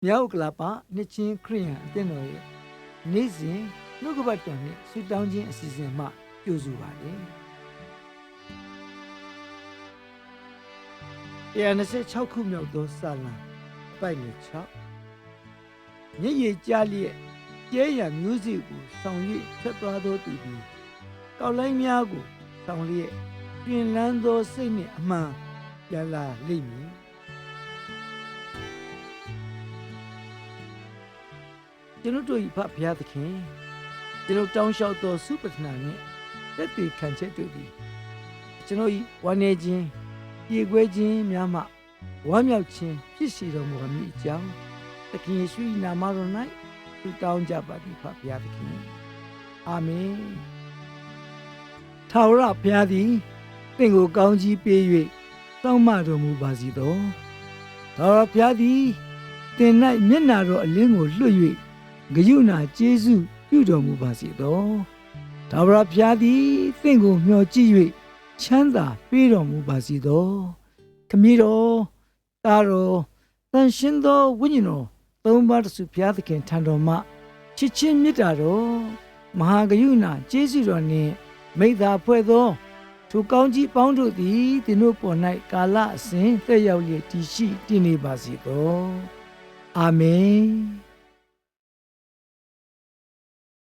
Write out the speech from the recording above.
မြောက်ကလာပါနှစ်ချင်းခရိယံအသင်းတော်ရဲ့နေ့စဉ်နှုတ်ကပတ်တော်နဲ့ဆုတောင်းခြင်းအစီအစဉ်မှကြိုဆိုပါတယ်126ခုမြောက်သောစာလံအပိုက်ငယ်6မျက်ရည်ကျလျက်ကျဲရံမျိုးစေ့ကိုဆောင်၍ထွက်သွားသောသူသည်ကောက်လိုင်းများကိုဆောင်လျက်ပြင်လန်းသောစိတ်နှင့်အမှန်ပြန်လာလိမ့်မည်ကျွန်တော်တို့ဤဖဘုရားသခင်ကျွန်တော်တောင်းလျှောက်သောစုပတနာနှင့်သက်သေခံချက်တို့သည်ကျွန်တော်ဤဝမ်းနည်းခြင်းပြေကွဲခြင်းများမှဝမ်းမြောက်ခြင်းဖြစ်စေတော်မူမည်အကြောင်းသခင်ယေရှု၏နာမတော်၌ဆုတောင်းကြပါသည်ဖဘုရားသခင်အာမင်ထာဝရဘုရားသည်သင်ကိုကောင်းကြီးပေး၍တောင်းမတော်မူပါစေသောထာဝရဘုရားသည်သင်၌မျက်နာတော်အလင်းကိုလွှတ်၍ဂရုဏာကျေးဇူးပြုတော်မူပါစေသောထာဝရဘုရားသည်သင်ကိုမျှော်ကြည့်၍ချမ်းသာပေးတော်မူပါစေသောခမည်းတော်သားတော်တန်ရှင်းသောဝိညာဉ်တော်သုံးပါးတစုဘုရားသခင်ထံတော်မှချစ်ချင်းမေတ္တာတော်မဟာဂရုဏာကျေးဇူးတော်နှင့်မိစ္ဆာဖွဲ့သောထိုကောင်းကြီးပေါင်းတို့သည်သင်တို့ပေါ်၌ကာလအစဉ်သက်ရောက်လျက်တည်ရှိတည်နေပါစေသောအာမင်